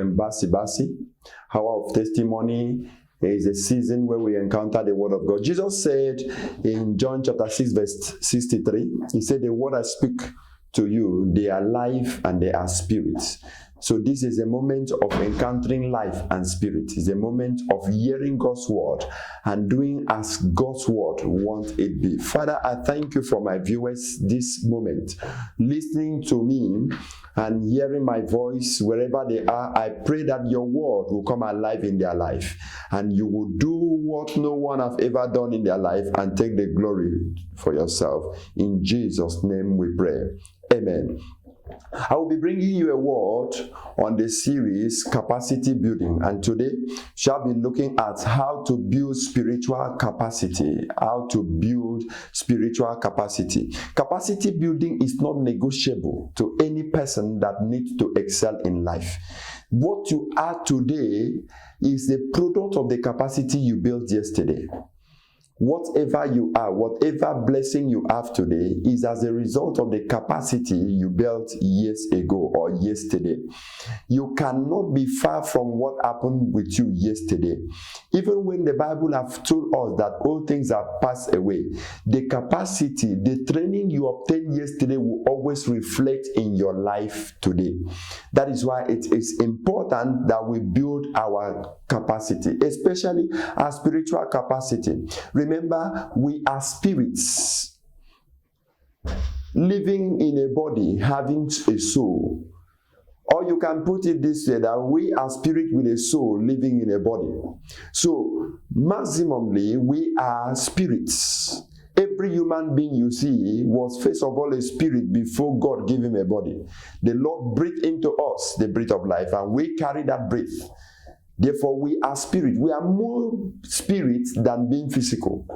Reverend Basi Basi. Hour of Testimony is a season where we encounter the Word of God. Jesus said in John chapter 6 verse 63, He said, the word I speak to you, they are life and they are spirits. So this is a moment of encountering life and spirit. It's a moment of hearing God's word and doing as God's word wants it be. Father, I thank you for my viewers this moment, listening to me and hearing my voice wherever they are. I pray that your word will come alive in their life and you will do what no one has ever done in their life and take the glory for yourself. In Jesus' name we pray. Amen. I will be bringing you a word on the series Capacity Building, and today shall be looking at how to build spiritual capacity. How to build spiritual capacity. Capacity building is not negotiable to any person that needs to excel in life. What you are today is the product of the capacity you built yesterday. Whatever you are, whatever blessing you have today is as a result of the capacity you built years ago or yesterday. You cannot be far from what happened with you yesterday. Even when the Bible has told us that all things have passed away, the capacity, the training you obtained yesterday will always reflect in your life today. That is why it is important that we build our capacity, especially our spiritual capacity. Remember, we are spirits living in a body, having a soul. Or you can put it this way, that we are spirit with a soul living in a body. So, maximally, we are spirits. Every human being you see was first of all a spirit before God gave him a body. The Lord breathed into us the breath of life, and we carry that breath. Therefore, we are spirit. We are more spirit than being physical.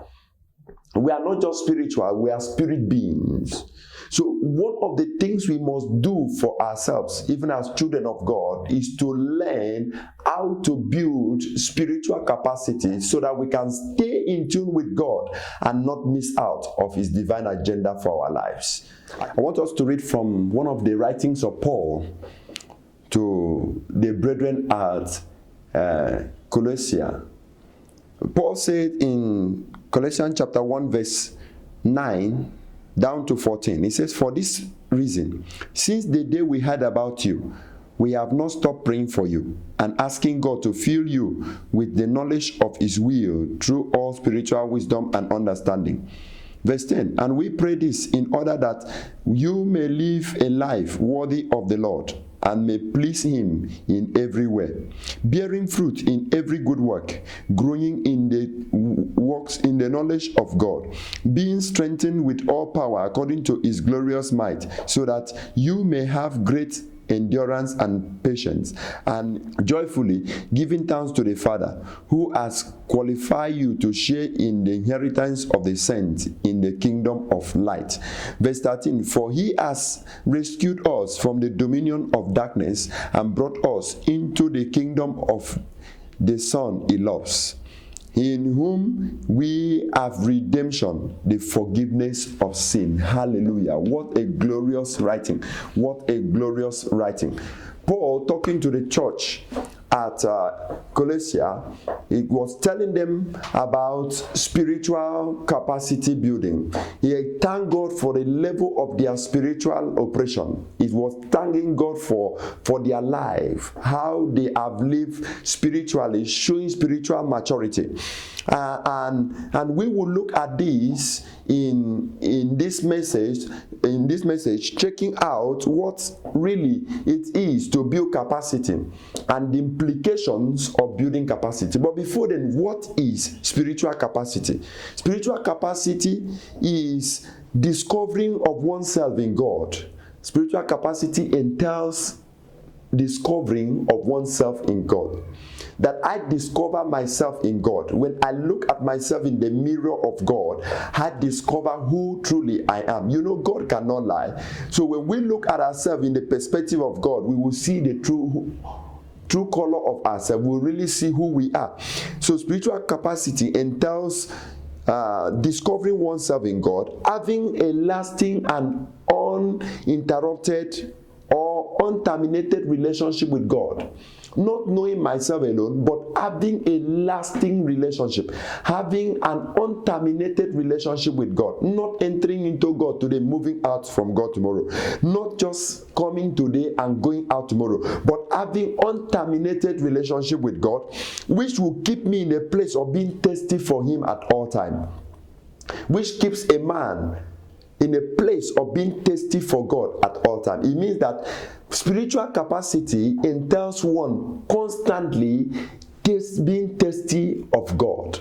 We are not just spiritual, we are spirit beings. So one of the things we must do for ourselves, even as children of God, is to learn how to build spiritual capacity so that we can stay in tune with God and not miss out of His divine agenda for our lives. I want us to read from one of the writings of Paul to the brethren at Colossia. Paul said in Colossians chapter 1 verse 9 down to 14, he says, for this reason, since the day we heard about you, we have not stopped praying for you and asking God to fill you with the knowledge of His will through all spiritual wisdom and understanding. Verse 10, and we pray this in order that you may live a life worthy of the Lord and may please Him in every way, bearing fruit in every good work, growing in the works in the knowledge of God, being strengthened with all power according to His glorious might, so that you may have great endurance and patience, and joyfully giving thanks to the Father, who has qualified you to share in the inheritance of the saints in the kingdom of light. Verse 13, for He has rescued us from the dominion of darkness and brought us into the kingdom of the Son He loves, in whom we have redemption, the forgiveness of sin. Hallelujah. What a glorious writing. What a glorious writing. Paul, talking to the church at Colossia, he was telling them about spiritual capacity building. He thanked God for the level of their spiritual operation. He was thanking God for their life, how they have lived spiritually, showing spiritual maturity. And we will look at this in this message, checking out what really it is to build capacity and the implications of building capacity. But before then, what is spiritual capacity? Spiritual capacity is discovering of oneself in God. Spiritual capacity entails discovering of oneself in God. That I discover myself in God. When I look at myself in the mirror of God, I discover who truly I am. You know, God cannot lie. So when we look at ourselves in the perspective of God, we will see the true color of ourselves. We'll really see who we are. So spiritual capacity entails discovering oneself in God, having a lasting and uninterrupted or unterminated relationship with God. not knowing myself alone, but having a lasting relationship, having an unterminated relationship with God, not entering into God today, moving out from God tomorrow, not just coming today and going out tomorrow, but having unterminated relationship with God, which will keep me in a place of being thirsty for Him at all time, which keeps a man in a place of being thirsty for God at all time. It means that spiritual capacity entails one constantly being thirsty of God,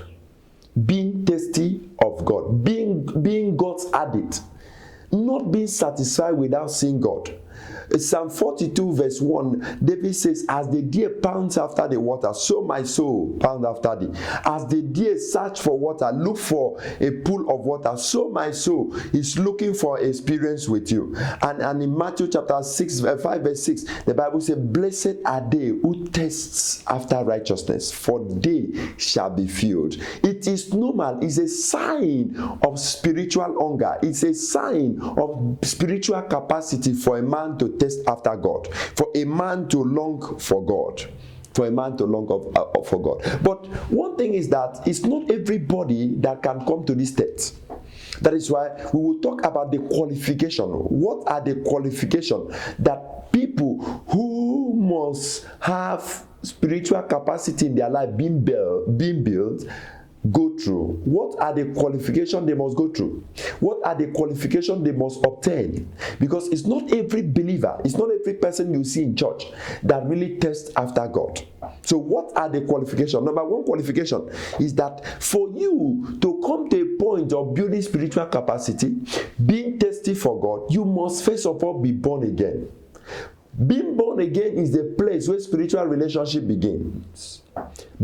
being thirsty of God, being God's addict, not being satisfied without seeing God. Psalm 42 verse 1, David says, as the deer pants after the water, so my soul pants after thee. As the deer search for water, look for a pool of water, so my soul is looking for experience with you. And in Matthew chapter 5 verse 6, the Bible says, blessed are they who thirst after righteousness, for they shall be filled. It is normal. It's a sign of spiritual hunger. It's a sign of spiritual capacity for a man to thirst after God, for a man to long for God, for a man to long for God. But one thing is that it's not everybody that can come to this state. That is why we will talk about the qualification. What are the qualifications that people who must have spiritual capacity in their life being built go through? What are the qualifications they must go through? What are the qualifications they must obtain? Because it's not every believer, it's not every person you see in church that really thirsts after God. So what are the qualifications? Number one qualification is that for you to come to a point of building spiritual capacity, being thirsty for God, you must first of all be born again. Being born again is the place where spiritual relationship begins.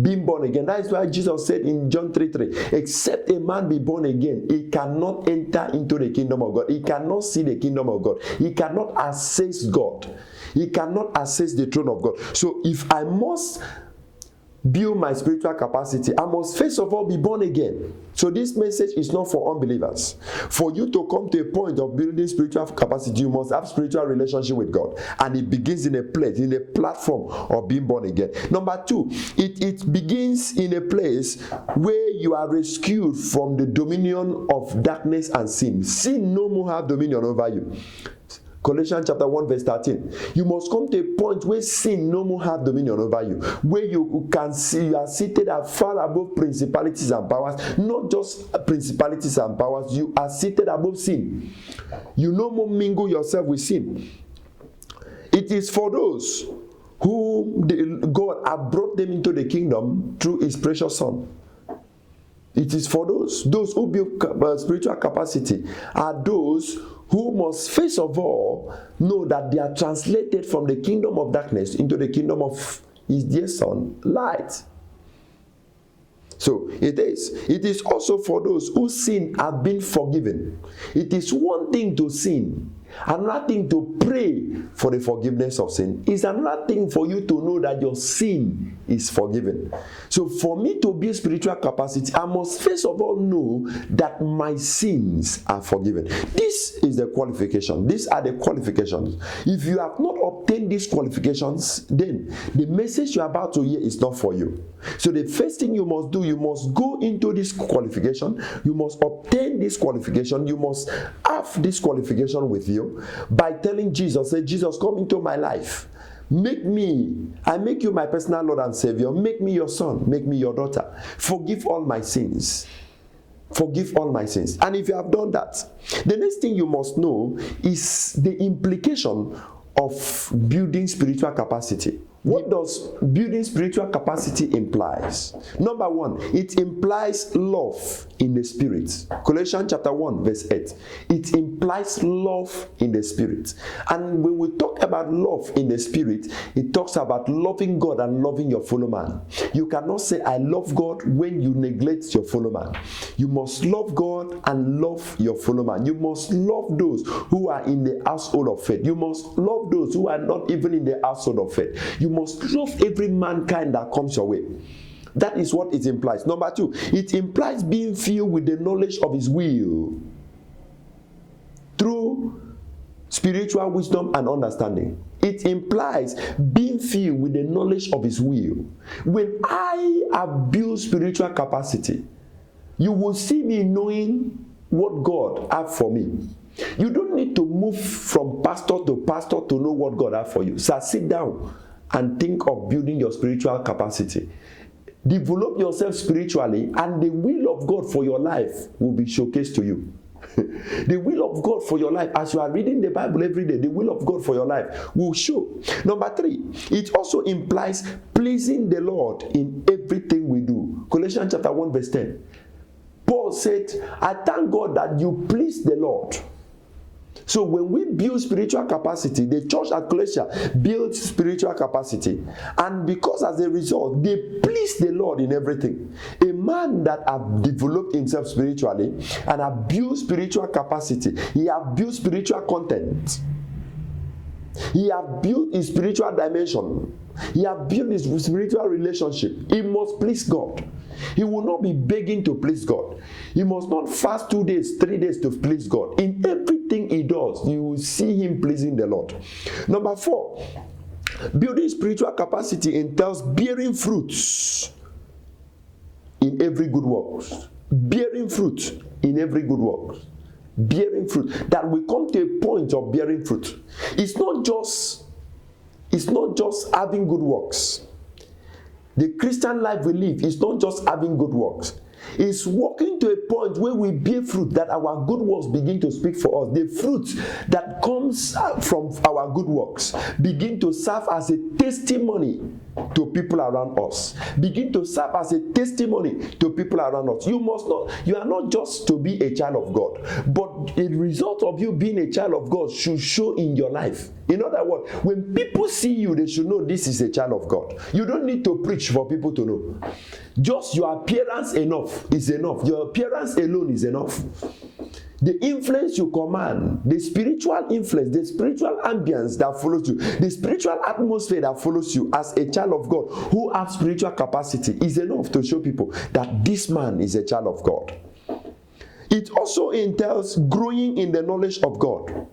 Being born again. That is why Jesus said in John 3:3, except a man be born again, he cannot enter into the kingdom of God. He cannot see the kingdom of God. He cannot access God. He cannot access the throne of God. So if I must build my spiritual capacity, I must first of all be born again. So this message is not for unbelievers. For you to come to a point of building spiritual capacity, you must have spiritual relationship with God. And it begins in a place, in a platform of being born again. Number two, it begins in a place where you are rescued from the dominion of darkness and sin. Sin no more have dominion over you. Colossians chapter 1 verse 13. You must come to a point where sin no more have dominion over you. Where you can see you are seated far above principalities and powers. Not just principalities and powers. You are seated above sin. You no more mingle yourself with sin. It is for those who God has brought them into the kingdom through His precious Son. It is for those who build spiritual capacity are those who must first of all know that they are translated from the kingdom of darkness into the kingdom of His dear Son, light. So it is also for those whose sin have been forgiven. It is one thing to sin, another thing to pray for the forgiveness of sin. It's another thing for you to know that your sin is forgiven. So for me to build spiritual capacity, I must first of all know that my sins are forgiven. This is the qualification. These are the qualifications. If you have not obtained these qualifications, then the message you're about to hear is not for you. So the first thing you must do, you must go into this qualification. You must obtain this qualification. You must have this qualification with you by telling Jesus, say, Jesus, come into my life. I make you my personal Lord and Savior. Make me your son. Make me your daughter. Forgive all my sins. Forgive all my sins. And if you have done that, the next thing you must know is the implication of building spiritual capacity. What does building spiritual capacity implies? Number one, it implies love in the spirit. Colossians chapter 1 verse 8. It implies love in the spirit. And when we talk about love in the spirit, it talks about loving God and loving your fellow man. You cannot say, I love God when you neglect your fellow man. You must love God and love your fellow man. You must love those who are in the household of faith. You must love those who are not even in the household of faith. You must love every mankind that comes your way. That is what it implies. Number two, it implies being filled with the knowledge of His will through spiritual wisdom and understanding. It it implies being filled with the knowledge of his will. When I have built spiritual capacity, you will see me knowing what God has for me. You don't need to move from pastor to pastor to know what God has for you. So sit down and think of building your spiritual capacity. Develop yourself spiritually, and the will of God for your life will be showcased to you. The will of God for your life, as you are reading the Bible every day, the will of God for your life will show. Number 3, it also implies pleasing the Lord in everything we do. Colossians chapter 1 verse 10. Paul said, I thank God that you please the Lord. So when we build spiritual capacity, the church at Colossia built spiritual capacity, and because as a result, they please the Lord in everything. A man that have developed himself spiritually and have built spiritual capacity, he have built spiritual content. He have built his spiritual dimension. He have built his spiritual relationship. He must please God. He will not be begging to please God. He must not fast 2 days, 3 days to please God. In everything he does, you will see him pleasing the Lord. Number 4, building spiritual capacity entails bearing fruits in every good works. Bearing fruit in every good works. Bearing fruit. That we come to a point of bearing fruit. It's not just having good works. The Christian life we live is not just having good works. It's walking to a point where we bear fruit, that our good works begin to speak for us. The fruit that comes from our good works begin to serve as a testimony to people around us. Begin to serve as a testimony to people around us. You are not just to be a child of God, but the result of you being a child of God should show in your life. In other words, when people see you, they should know this is a child of God. You don't need to preach for people to know. Just your appearance is enough. Your appearance alone is enough. The influence you command, the spiritual influence, the spiritual ambience that follows you, the spiritual atmosphere that follows you as a child of God who has spiritual capacity is enough to show people that this man is a child of God. It also entails growing in the knowledge of God.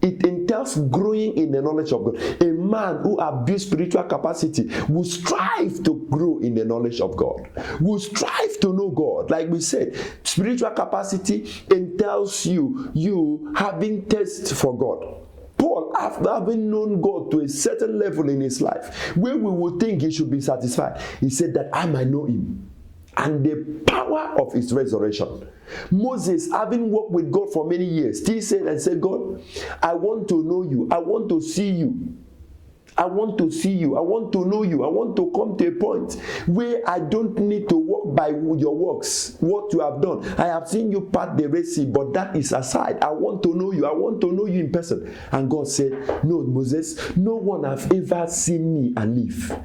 It entails growing in the knowledge of God. A man who has built spiritual capacity will strive to grow in the knowledge of God. Will strive to know God. Like we said, spiritual capacity entails you having taste for God. Paul, after having known God to a certain level in his life, where we would think he should be satisfied, he said that I might know him and the power of his resurrection. Moses, having worked with God for many years, still said, God, I want to know you. I want to see you. I want to see you. I want to know you. I want to come to a point where I don't need to walk by your works, what you have done. I have seen you part the Red Sea, but that is aside. I want to know you. I want to know you in person. And God said, no, Moses, no one has ever seen me and live.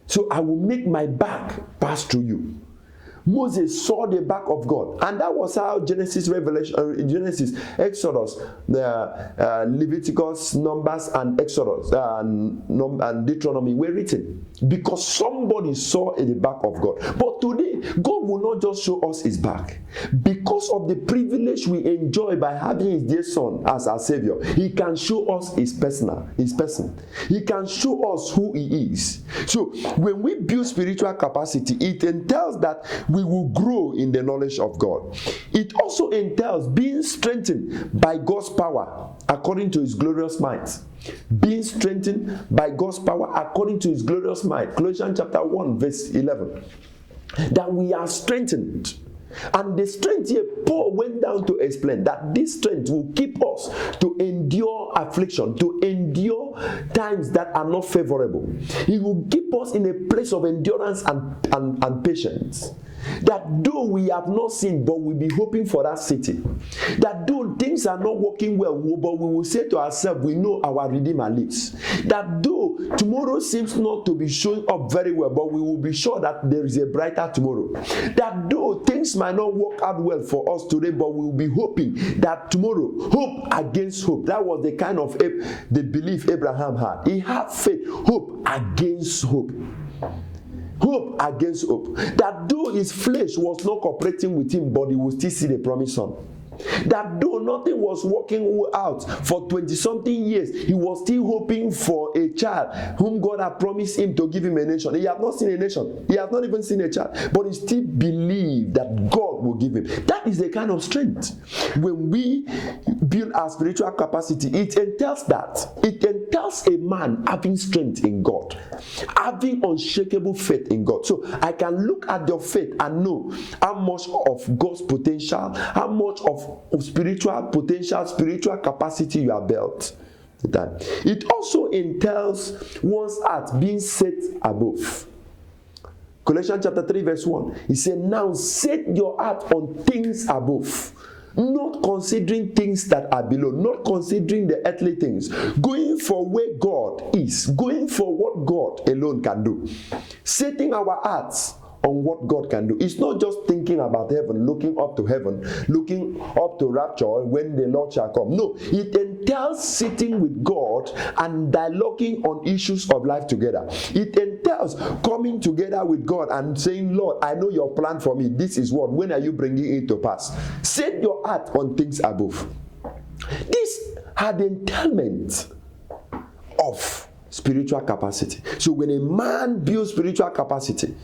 So I will make my back pass through you. Moses saw the back of God, and that was how Genesis, Exodus, Leviticus, Numbers, and Exodus and Deuteronomy were written, because somebody saw the back of God. But today, God will not just show us his back. Because of the privilege we enjoy by having his dear son as our Savior, he can show us his person. He can show us who he is. So when we build spiritual capacity, it entails that we will grow in the knowledge of God. It also entails being strengthened by God's power according to his glorious might. Being strengthened by God's power according to his glorious might. Colossians chapter 1 verse 11. That we are strengthened. And the strength here, Paul went down to explain that this strength will keep us to endure affliction, to endure times that are not favorable. It will keep us in a place of endurance and patience. That though we have not seen, but we'll be hoping for that city. That though things are not working well, but we will say to ourselves, we know our Redeemer lives. That though tomorrow seems not to be showing up very well, but we will be sure that there is a brighter tomorrow. That though things might not work out well for us today, but we will be hoping that tomorrow, hope against hope. That was the kind of the belief Abraham had. He had faith, hope against hope. Hope against hope. That though his flesh was not cooperating with him, but he would still see the promised son. That though nothing was working out for 20-something years, he was still hoping for a child whom God had promised him to give him a nation. He had not seen a nation. He has not even seen a child. But he still believed that God will give him. That is the kind of strength. When we build our spiritual capacity, it entails that. It entails a man having strength in God, having unshakable faith in God. So I can look at your faith and know how much of God's potential, how much of spiritual potential, spiritual capacity you are built. It also entails one's heart being set above. Colossians chapter 3 verse 1. He said, now set your heart on things above, not considering things that are below, not considering the earthly things, going for where God is, going for what God alone can do, setting our hearts on what God can do. It's not just thinking about heaven, looking up to heaven, looking up to rapture when the Lord shall come. No, it entails sitting with God and dialoguing on issues of life together. It entails coming together with God and saying, Lord, I know your plan for me. This is what. When are you bringing it to pass? Set your heart on things above. This had the entailment of spiritual capacity. So when a man builds spiritual capacity,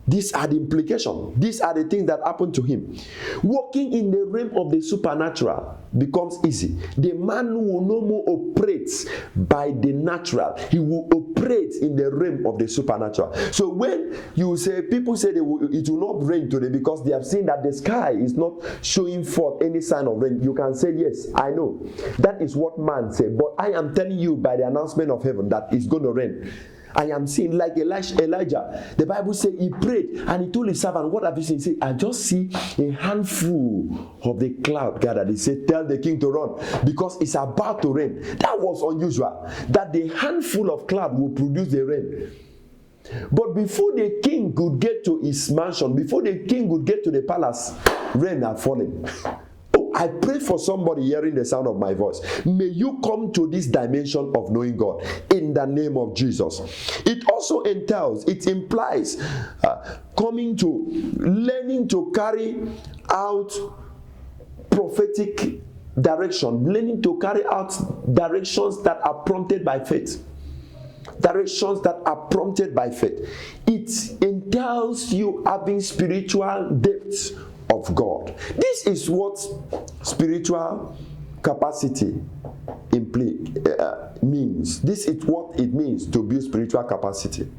these are the implications. These are the things that happen to him. Walking in the realm of the supernatural becomes easy. The man will no more operate by the natural. He will operate in the realm of the supernatural. So when you say, people say it will not rain today because they have seen that the sky is not showing forth any sign of rain, you can say, yes, I know. That is what man said. But I am telling you by the announcement of heaven that it's going to rain. I am seeing like Elijah. The Bible says he prayed and he told his servant, what have you seen? He said, I just see a handful of the cloud gathered. He said, tell the king to run because it's about to rain. That was unusual, that the handful of cloud will produce the rain. But before the king could get to his mansion, before the king could get to the palace, rain had fallen. I pray for somebody hearing the sound of my voice. May you come to this dimension of knowing God in the name of Jesus. It also entails, it implies learning to carry out prophetic direction, learning to carry out directions that are prompted by faith. Directions that are prompted by faith. It entails you having spiritual depth of God. This is what spiritual capacity means. This is what it means to build spiritual capacity.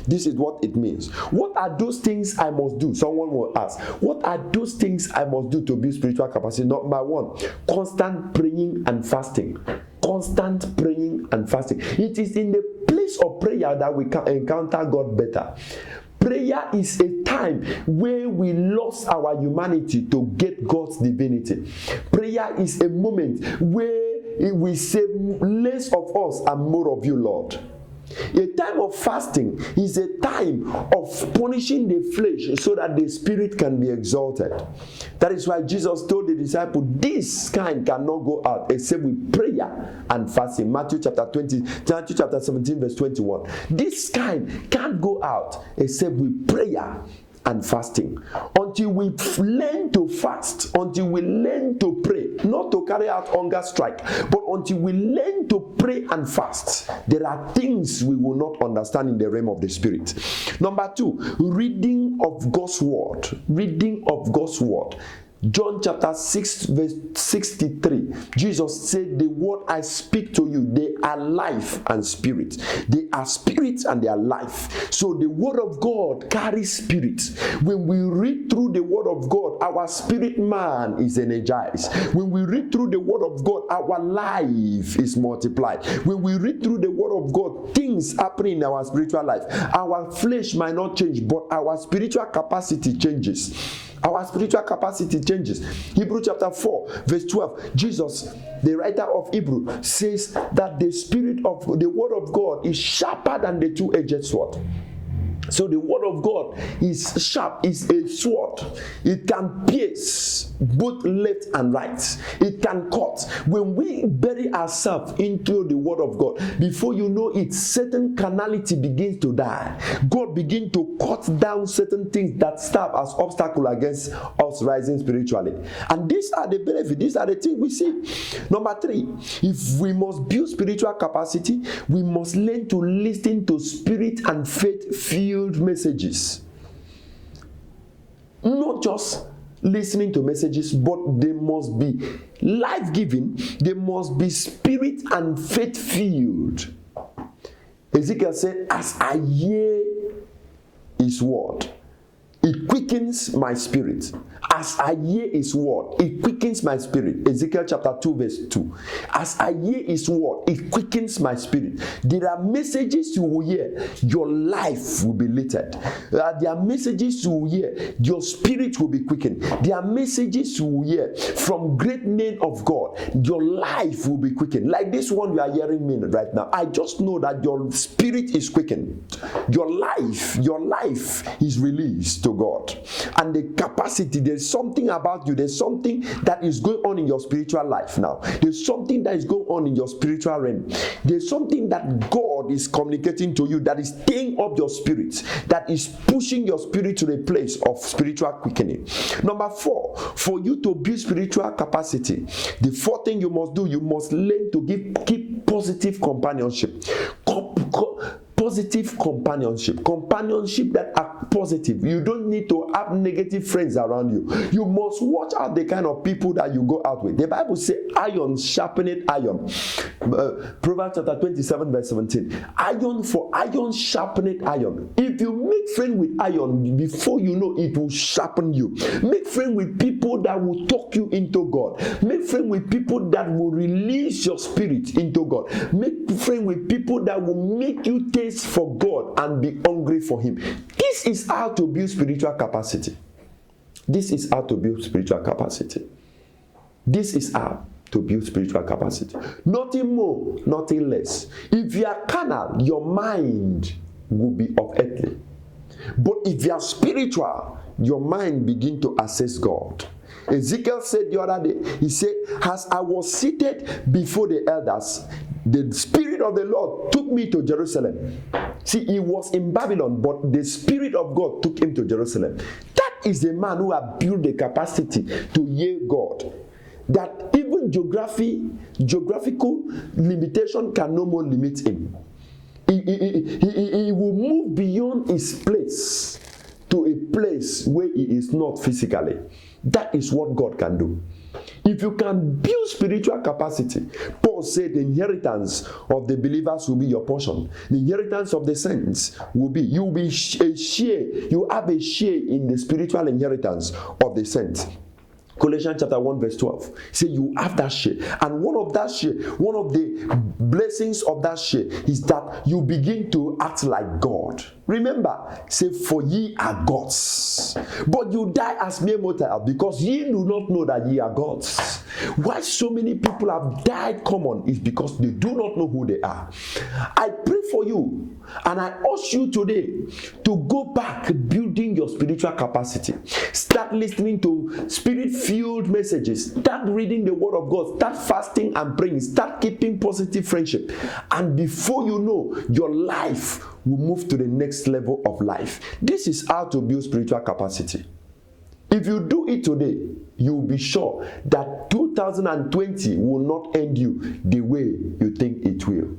This is what it means. What are those things I must do? Someone will ask, what are those things I must do to build spiritual capacity? Number one, constant praying and fasting. Constant praying and fasting. It is in the place of prayer that we can encounter God better. Prayer is a time where we lost our humanity to get God's divinity. Prayer is a moment where we say less of us and more of you, Lord. A time of fasting is a time of punishing the flesh so that the spirit can be exalted. That is why Jesus told the disciples, this kind cannot go out except with prayer and fasting. Matthew chapter 17 verse 21. This kind can't go out except with prayer and fasting. Until we learn to fast, until we learn to pray, not to carry out hunger strike, but until we learn to pray and fast, there are things we will not understand in the realm of the spirit. Number two, reading of God's word. Reading of God's word. John chapter 6 verse 63, Jesus said, the word I speak to you, they are life and spirit. They are spirit and they are life. So the word of God carries spirit. When we read through the word of God, our spirit man is energized. When we read through the word of God, our life is multiplied. When we read through the word of God, things happen in our spiritual life. Our flesh might not change, but our spiritual capacity changes. Our spiritual capacity changes. Hebrews chapter 4 verse 12, Jesus, the writer of Hebrew, says that the spirit of the word of God is sharper than the two-edged sword. So the word of God is sharp, is a sword. It can pierce both left and right. It can cut. When we bury ourselves into the word of God, before you know it, certain carnality begins to die. God begins to cut down certain things that serve as obstacle against us rising spiritually. And these are the benefits. These are the things we see. Number 3, if we must build spiritual capacity, we must learn to listen to spirit and faith-filled messages. Not just listening to messages, but they must be life-giving. They must be spirit and faith-filled. Ezekiel said, as I hear his word, it quickens my spirit. As I hear his word, it quickens my spirit. Ezekiel chapter 2 verse 2. As I hear his word, it quickens my spirit. There are messages you will hear, your life will be lifted. There are messages you will hear, your spirit will be quickened. There are messages you will hear from great men of God, your life will be quickened. Like this one you are hearing me right now. I just know that your spirit is quickened. Your life is released to God. And the capacity, there's something about you, there's something that is going on in your spiritual life now. There's something that is going on in your spiritual realm. There's something that God is communicating to you that is staying up your spirit, that is pushing your spirit to the place of spiritual quickening. Number 4, for you to build spiritual capacity, the 4th thing you must do, you must learn to keep positive companionship. Positive companionship that are positive. You don't need to have negative friends around you. You must watch out the kind of people that you go out with. The Bible says iron sharpeneth iron. Proverbs chapter 27 verse 17. Iron for iron sharpeneth iron. If you make friend with iron, before you know it will sharpen you. Make friend with people that will talk you into God. Make friend with people that will release your spirit into God. Make friend with people that will make you taste for God and be hungry for Him. This is how to build spiritual capacity. This is how to build spiritual capacity. This is how to build spiritual capacity. Nothing more, nothing less. If you are carnal, your mind will be of earthly. But if you are spiritual, your mind begin to assess God. Ezekiel said the other day, he said, as I was seated before the elders, the Spirit of the Lord took me to Jerusalem. See, he was in Babylon, but the Spirit of God took him to Jerusalem. That is a man who has built the capacity to hear God. That even geographical limitation can no more limit him. He will move beyond his place to a place where he is not physically. That is what God can do. If you can build spiritual capacity, Paul said the inheritance of the believers will be your portion. The inheritance of the saints will be, you will be a share, you have a share in the spiritual inheritance of the saints. Colossians chapter 1 verse 12. Say you have that share. And one of the blessings of that share is that you begin to act like God. Remember, say, for ye are gods. But you die as mere mortals, because ye do not know that ye are gods. Why so many people have died common is because they do not know who they are. I pray for you, and I urge you today to go back building your spiritual capacity. Start listening to spirit-filled messages. Start reading the word of God. Start fasting and praying. Start keeping positive friendship. And before you know, your life will move to the next level of life. This is how to build spiritual capacity. If you do it today, you will be sure that 2020 will not end you the way you think it will.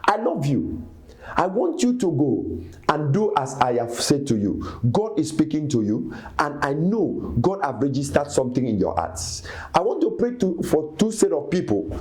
I love you. I want you to go and do as I have said to you. God is speaking to you, and I know God have registered something in your hearts. I want to pray for two set of people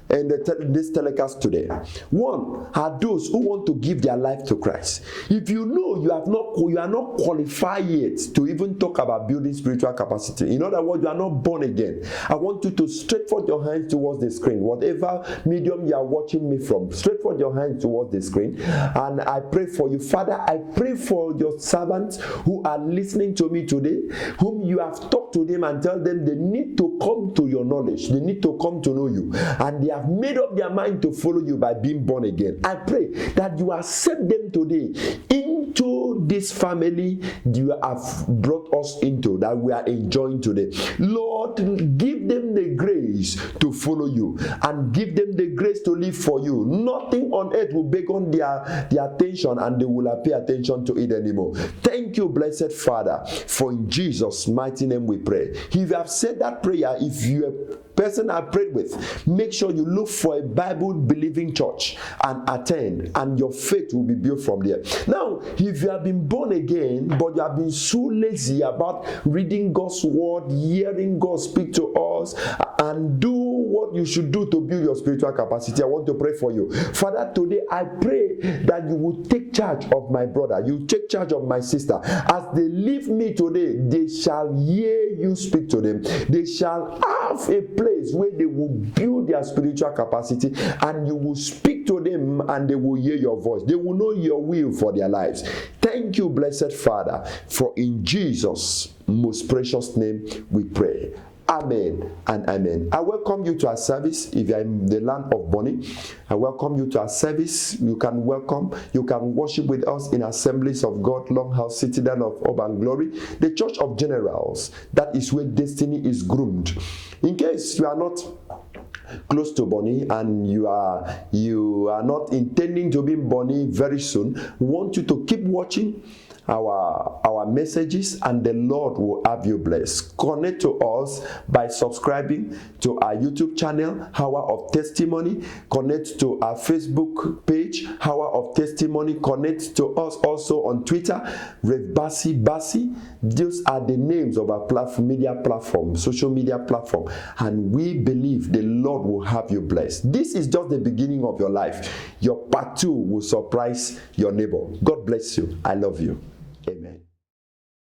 in this telecast today. One are those who want to give their life to Christ. If you know you are not qualified yet to even talk about building spiritual capacity, in other words, you are not born again, I want you to stretch forth your hands towards the screen. Whatever medium you are watching me from, stretch forth your hands towards the screen, and I pray for you. Father, I pray for your servants who are listening to me today, whom you have talked to them and tell them they need to come to your knowledge, they need to come to know you, and they have made up their mind to follow you by being born again. I pray that you accept them today into into this family you have brought us into, that we are enjoying today. Lord, give them the grace to follow you and give them the grace to live for you. Nothing on earth will beg on their attention and they will not pay attention to it anymore. Thank you, blessed Father, for in Jesus' mighty name we pray. If you have said that prayer, if you are person I prayed with, make sure you look for a Bible-believing church and attend, and your faith will be built from there. Now, if you have been born again, but you have been so lazy about reading God's word, hearing God speak to us, and do what you should do to build your spiritual capacity, I want to pray for you. Father, today I pray that you will take charge of my brother, you take charge of my sister. As they leave me today, they shall hear you speak to them. They shall have a place where they will build their spiritual capacity, and you will speak to them and they will hear your voice. They will know your will for their lives. Thank you, blessed Father, for in Jesus' most precious name we pray. Amen and amen. I welcome you to our service. If you are in the land of Bonny, I welcome you to our service. You can worship with us in Assemblies of God, Longhouse, Citadel of Hope and Glory, the Church of Generals. That is where destiny is groomed. In case you are not close to Bonny and you are not intending to be in Bonny very soon, we want you to keep watching our messages, and the Lord will have you blessed. Connect to us by subscribing to our YouTube channel, Hour of Testimony. Connect to our Facebook page, Hour of Testimony. Connect to us also on Twitter, Rev Bassi. Those are the names of our social media platform, and we believe the Lord will have you blessed. This is just the beginning of your life. Your part 2 will surprise your neighbor. God bless you. I love you. Amen.